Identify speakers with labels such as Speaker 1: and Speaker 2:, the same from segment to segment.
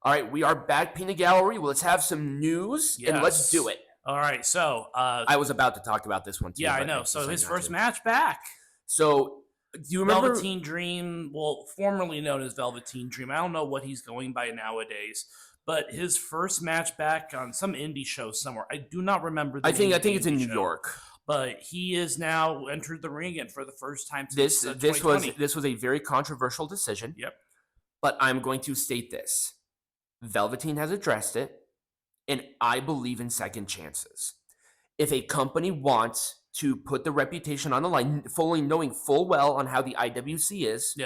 Speaker 1: All right, we are back, Peanut Gallery. Well, let's have some news and let's do it.
Speaker 2: All right, so
Speaker 1: I was about to talk about this one too.
Speaker 2: Yeah, I know. So his first match back.
Speaker 1: So do you remember
Speaker 2: Velveteen Dream? Well, formerly known as Velveteen Dream. I don't know what he's going by nowadays, but his first match back on some indie show somewhere. I do not remember.
Speaker 1: I think it's in New York.
Speaker 2: But he is now entered the ring again for the first time
Speaker 1: since this was a very controversial decision.
Speaker 2: Yep.
Speaker 1: But I'm going to state this. Velveteen has addressed it, and I believe in second chances. If a company wants to put the reputation on the line, fully knowing full well on how the IWC is,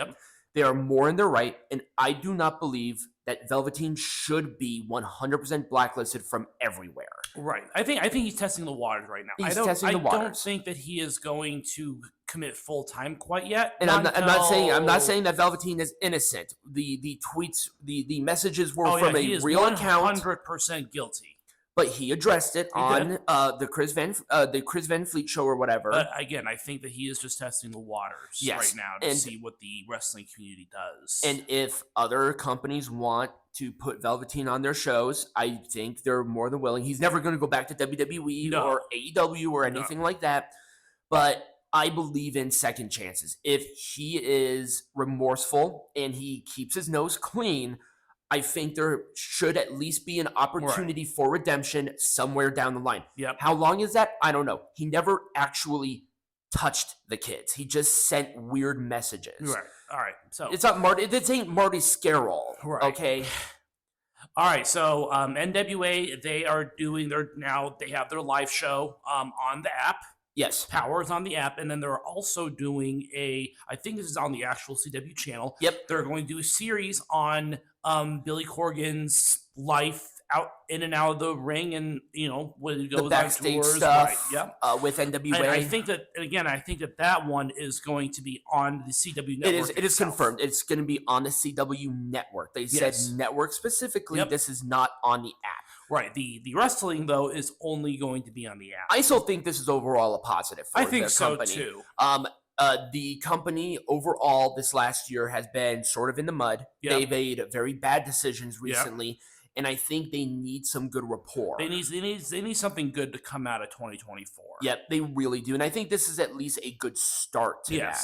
Speaker 1: they are more in their right, and I do not believe that Velveteen should be 100% blacklisted from everywhere.
Speaker 2: Right. I think he's testing the waters right now.
Speaker 1: I don't
Speaker 2: think that he is going to commit full time quite yet.
Speaker 1: And I'm not saying that Velveteen is innocent. The tweets, the messages were from a real account.
Speaker 2: 100% guilty.
Speaker 1: But he addressed it on the Chris Van Fleet show or whatever.
Speaker 2: But again, I think that he is just testing the waters right now to see what the wrestling community does.
Speaker 1: And if other companies want to put Velveteen on their shows, I think they're more than willing. He's never going to go back to WWE or AEW or anything like that. But I believe in second chances. If he is remorseful and he keeps his nose clean, I think there should at least be an opportunity for redemption somewhere down the line.
Speaker 2: Yep.
Speaker 1: How long is that? I don't know. He never actually touched the kids. He just sent weird messages.
Speaker 2: Right. All right. So
Speaker 1: it's not Marty. This ain't Marty Scarroll.
Speaker 2: Right.
Speaker 1: Okay.
Speaker 2: All right. So NWA, they have their live show on the app.
Speaker 1: Yes.
Speaker 2: Power's on the app, and then they're also doing I think this is on the actual CW channel.
Speaker 1: Yep.
Speaker 2: They're going to do a series on Billy Corgan's life out in and out of the ring, and when it goes
Speaker 1: the backstage
Speaker 2: on tours,
Speaker 1: stuff.
Speaker 2: Right,
Speaker 1: with NWA.
Speaker 2: And I think that one is going to be on the CW network.
Speaker 1: It is confirmed. It's going to be on the CW network. They said network specifically. Yep. This is not on the app.
Speaker 2: Right. The wrestling, though, is only going to be on the app.
Speaker 1: I still think this is overall a positive for the company. I think so,
Speaker 2: too.
Speaker 1: The company overall this last year has been sort of in the mud. Yep. They made very bad decisions recently, and I think they need some good rapport.
Speaker 2: They need something good to come out of 2024.
Speaker 1: Yep, they really do, and I think this is at least a good start to that.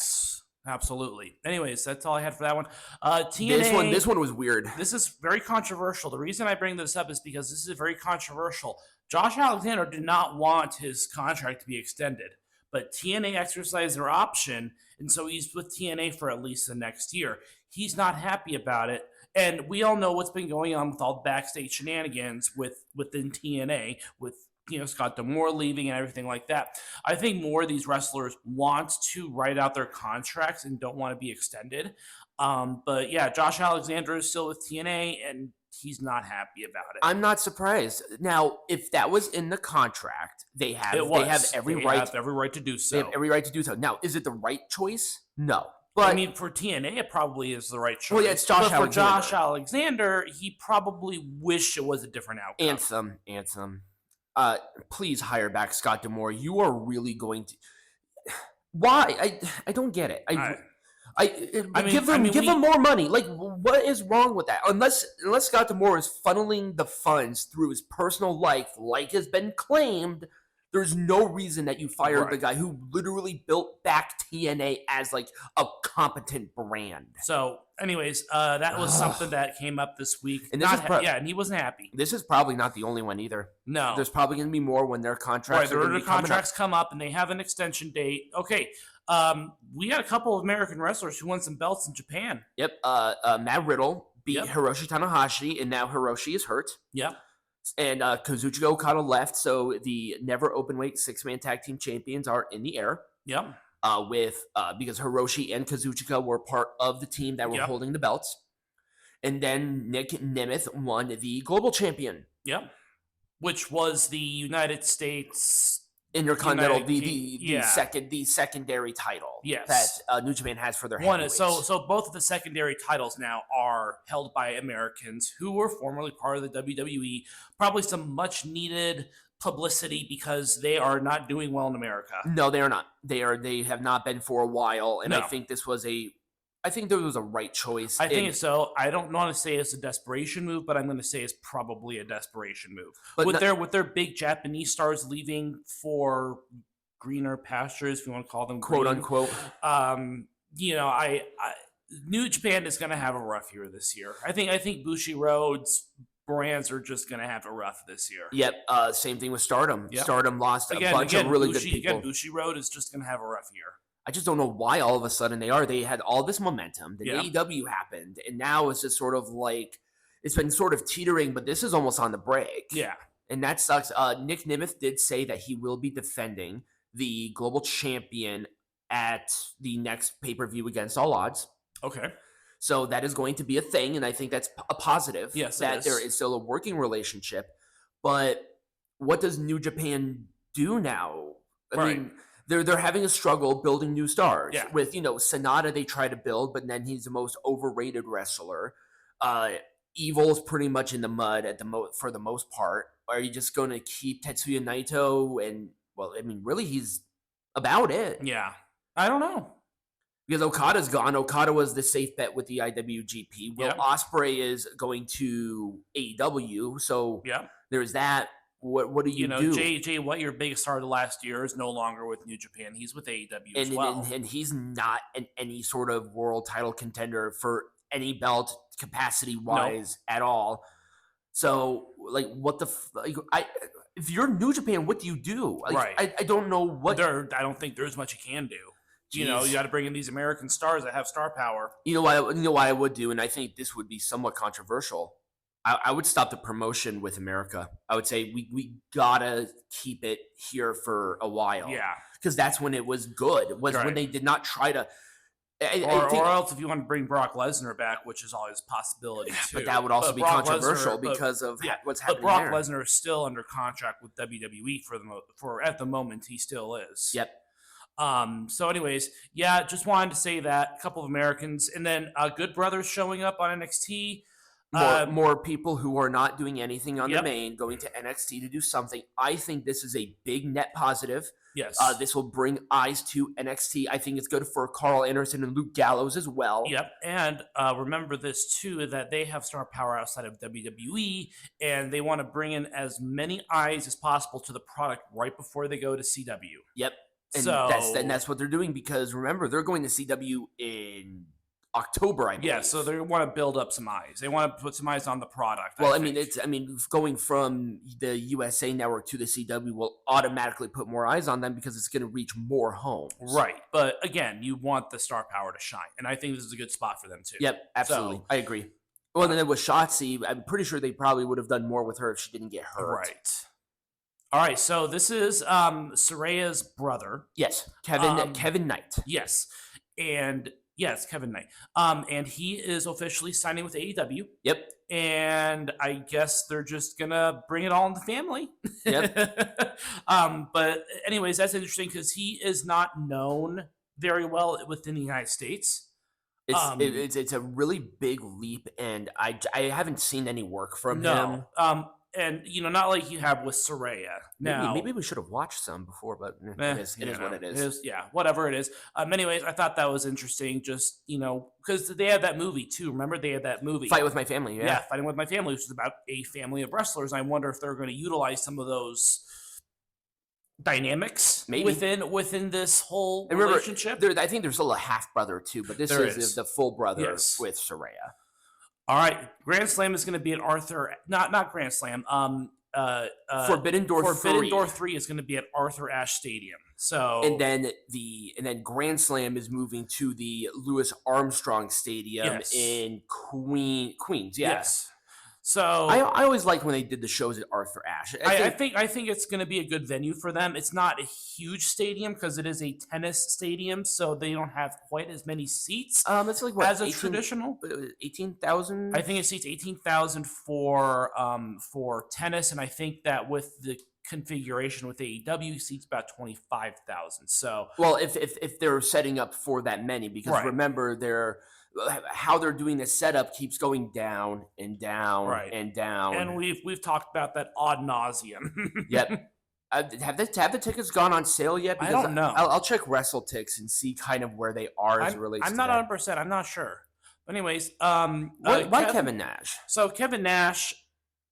Speaker 2: Absolutely. Anyways, that's all I had for that one. TNA.
Speaker 1: This one was weird.
Speaker 2: This is very controversial. The reason I bring this up is because this is very controversial. Josh Alexander did not want his contract to be extended, but TNA exercised their option, and so he's with TNA for at least the next year. He's not happy about it, and we all know what's been going on with all the backstage shenanigans within TNA with Scott D'Amore leaving and everything like that. I think more of these wrestlers want to write out their contracts and don't want to be extended. But yeah, Josh Alexander is still with TNA and he's not happy about it.
Speaker 1: I'm not surprised. Now, if that was in the contract, they have every right
Speaker 2: to do so.
Speaker 1: They have every right to do so. Now, is it the right choice? No. But
Speaker 2: I mean, for TNA, it probably is the right choice.
Speaker 1: Well, yeah, it's Josh Alexander.
Speaker 2: For Josh Alexander, he probably wished it was a different outcome.
Speaker 1: Anthem. Please hire back Scott D'Amore. You are really going to. Why? I don't get it. Give him more money. Like, what is wrong with that? Unless Scott D'Amore is funneling the funds through his personal life, like has been claimed, there's no reason that you fired the guy who literally built back TNA as like a competent brand.
Speaker 2: So, anyways, that was something that came up this week.
Speaker 1: And
Speaker 2: and he wasn't happy.
Speaker 1: This is probably not the only one either.
Speaker 2: No,
Speaker 1: there's probably going to be more when their contracts
Speaker 2: come up and they have an extension date. Okay. We had a couple of American wrestlers who won some belts in Japan.
Speaker 1: Yep. Matt Riddle beat Hiroshi Tanahashi, and now Hiroshi is hurt.
Speaker 2: Yep.
Speaker 1: And Kazuchika Okada left, so the never openweight 6-man tag team champions are in the air.
Speaker 2: Yep.
Speaker 1: Because Hiroshi and Kazuchika were part of the team that were holding the belts. And then Nick Nemeth won the global champion.
Speaker 2: Yep. Which was the United States
Speaker 1: Intercontinental, the secondary title that New Japan has for their heavyweights.
Speaker 2: So both of the secondary titles now are held by Americans who were formerly part of the WWE. Probably some much needed publicity because they are not doing well in America.
Speaker 1: No, they are not. They have not been for a while, and I think this was a I think that was a right choice.
Speaker 2: I think so. I don't want to say it's a desperation move, but I'm going to say it's probably a desperation move. But with their big Japanese stars leaving for greener pastures, if you want to call them
Speaker 1: quote
Speaker 2: green,
Speaker 1: unquote.
Speaker 2: You know, I New Japan is going to have a rough year this year. I think Bushiroad's brands are just going to have a rough this year.
Speaker 1: Yep. Same thing with Stardom. Yep. Stardom lost a bunch of really good people.
Speaker 2: Again, Bushiroad is just going to have a rough year.
Speaker 1: I just don't know why all of a sudden they are. They had all this momentum. Then AEW happened, and now it's just sort of like it's been sort of teetering, but this is almost on the break.
Speaker 2: Yeah.
Speaker 1: And that sucks. Nick Nemeth did say that he will be defending the global champion at the next pay-per-view against All Odds.
Speaker 2: Okay.
Speaker 1: So that is going to be a thing, and I think that's a positive.
Speaker 2: Yes,
Speaker 1: that there is still a working relationship. But what does New Japan do now? I mean, they're having a struggle building new stars.
Speaker 2: Yeah.
Speaker 1: With, Sonata they try to build, but then he's the most overrated wrestler. Evil is pretty much in the mud for the most part. Are you just going to keep Tetsuya Naito? And, well, I mean, really, he's about it.
Speaker 2: Yeah. I don't know.
Speaker 1: Because Okada's gone. Okada was the safe bet with the IWGP. Will Ospreay is going to AEW. So there's that. What do you do?
Speaker 2: JJ White, your biggest star of the last year, is no longer with New Japan. He's with AEW as well.
Speaker 1: And he's not any sort of world title contender for any belt capacity-wise at all. So, like, what the if you're New Japan, what do you do? Like, I don't know what.
Speaker 2: I don't think there's much you can do. Jeez. You got to bring in these American stars that have star power.
Speaker 1: You know what I would do, and I think this would be somewhat controversial. I would stop the promotion with America. I would say we gotta keep it here for a while.
Speaker 2: Yeah,
Speaker 1: because that's when it was good. When they did not try to.
Speaker 2: Or else, if you want to bring Brock Lesnar back, which is always a possibility too.
Speaker 1: But that would also be controversial because of what's happening.
Speaker 2: But Brock Lesnar is still under contract with WWE for at the moment. He still is.
Speaker 1: Yep.
Speaker 2: So anyways, just wanted to say that a couple of Americans, and then Good Brothers showing up on NXT.
Speaker 1: More people who are not doing anything on the main going to NXT to do something. I think this is a big net positive.
Speaker 2: Yes.
Speaker 1: This will bring eyes to NXT. I think it's good for Carl Anderson and Luke Gallows as well.
Speaker 2: Yep. And remember this too, that they have star power outside of WWE, and they want to bring in as many eyes as possible to the product right before they go to CW.
Speaker 1: Yep. And that's what they're doing, because remember, they're going to CW in October, I believe.
Speaker 2: Yeah, so they want to build up some eyes. They want to put some eyes on the product.
Speaker 1: Well, I mean, going from the USA Network to the CW will automatically put more eyes on them because it's going to reach more homes.
Speaker 2: Right, but again, you want the star power to shine, and I think this is a good spot for them too.
Speaker 1: Yep, absolutely, so, I agree. Well, then with Shotzi, I'm pretty sure they probably would have done more with her if she didn't get hurt.
Speaker 2: Right. All right, so this is Saraya's brother.
Speaker 1: Yes, Kevin Knight.
Speaker 2: Yes, and. Yes, Kevin Knight. And he is officially signing with AEW.
Speaker 1: Yep.
Speaker 2: And I guess they're just gonna bring it all in the family.
Speaker 1: Yep.
Speaker 2: But anyways, that's interesting because he is not known very well within the United States.
Speaker 1: It's a really big leap, and I haven't seen any work from him.
Speaker 2: And not like you have with Saraya. Now,
Speaker 1: maybe we should have watched some before, but it is what it is.
Speaker 2: Whatever it is. Anyways, I thought that was interesting. Just because they had that movie too. Remember, they had that movie,
Speaker 1: Fight with My Family. Yeah,
Speaker 2: Fighting with My Family, which is about a family of wrestlers. I wonder if they're going to utilize some of those dynamics within this whole relationship.
Speaker 1: I think there's still a half brother too, but this is the full brother with Saraya.
Speaker 2: All right, Grand Slam is going to be at Arthur. Not Grand Slam.
Speaker 1: Forbidden Door
Speaker 2: 3 is going to be at Arthur Ashe Stadium. So
Speaker 1: and then Grand Slam is moving to the Louis Armstrong Stadium in Queens.
Speaker 2: Yes. So
Speaker 1: I always liked when they did the shows at Arthur Ashe.
Speaker 2: I think it's going to be a good venue for them. It's not a huge stadium because it is a tennis stadium, so they don't have quite as many seats.
Speaker 1: It's like what,
Speaker 2: as a traditional
Speaker 1: 18,000.
Speaker 2: I think it seats 18,000 for tennis, and I think that with the configuration with AEW seats about 25,000. So
Speaker 1: if they're setting up for that many, because remember how they're doing this setup keeps going down and down and down.
Speaker 2: And we've talked about that ad nauseum.
Speaker 1: Yep. Have the tickets gone on sale yet?
Speaker 2: Because I don't know.
Speaker 1: I'll check WrestleTix and see kind of where they are as it relates.
Speaker 2: I'm not 100%. I'm not sure. But anyways,
Speaker 1: why Kevin Nash?
Speaker 2: So Kevin Nash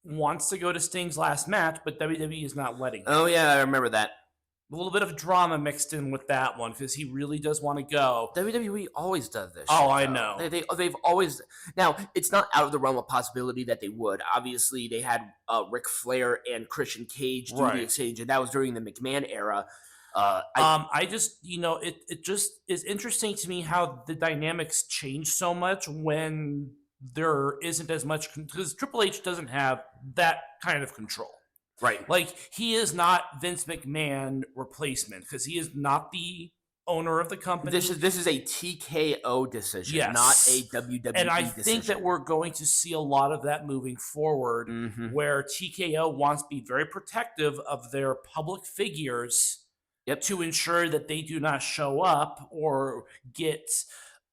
Speaker 2: wants to go to Sting's last match, but WWE is not letting him.
Speaker 1: Oh yeah, I remember that.
Speaker 2: A little bit of drama mixed in with that one because he really does want to go.
Speaker 1: WWE always does this.
Speaker 2: Oh, I know.
Speaker 1: They've always. Now it's not out of the realm of possibility that they would. Obviously, they had Ric Flair and Christian Cage do the exchange, and that was during the McMahon era.
Speaker 2: I just, it just is interesting to me how the dynamics change so much when there isn't as much, because Triple H doesn't have that kind of control.
Speaker 1: Right.
Speaker 2: Like, he is not Vince McMahon replacement because he is not the owner of the company.
Speaker 1: This is a TKO decision, not a WWE decision.
Speaker 2: And I think that we're going to see a lot of that moving forward, where TKO wants to be very protective of their public figures to ensure that they do not show up or get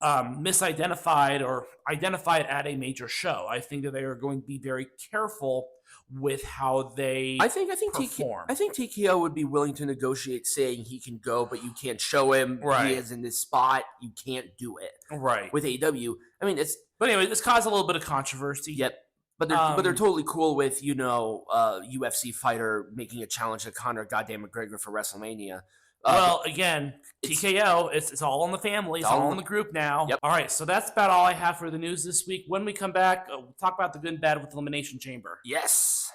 Speaker 2: misidentified or identified at a major show. I think that they are going to be very careful with how they perform.
Speaker 1: I think TKO would be willing to negotiate saying he can go, but you can't show him. He is in this spot. You can't do it.
Speaker 2: Right.
Speaker 1: With AEW. I mean,
Speaker 2: But anyway, this caused a little bit of controversy.
Speaker 1: Yep. But they're totally cool with, UFC fighter making a challenge to Conor goddamn McGregor for WrestleMania.
Speaker 2: Well, again, TKO, it's all in the family. It's all in the group now.
Speaker 1: Yep.
Speaker 2: All right, so that's about all I have for the news this week. When we come back, we'll talk about the good and bad with Elimination Chamber.
Speaker 1: Yes.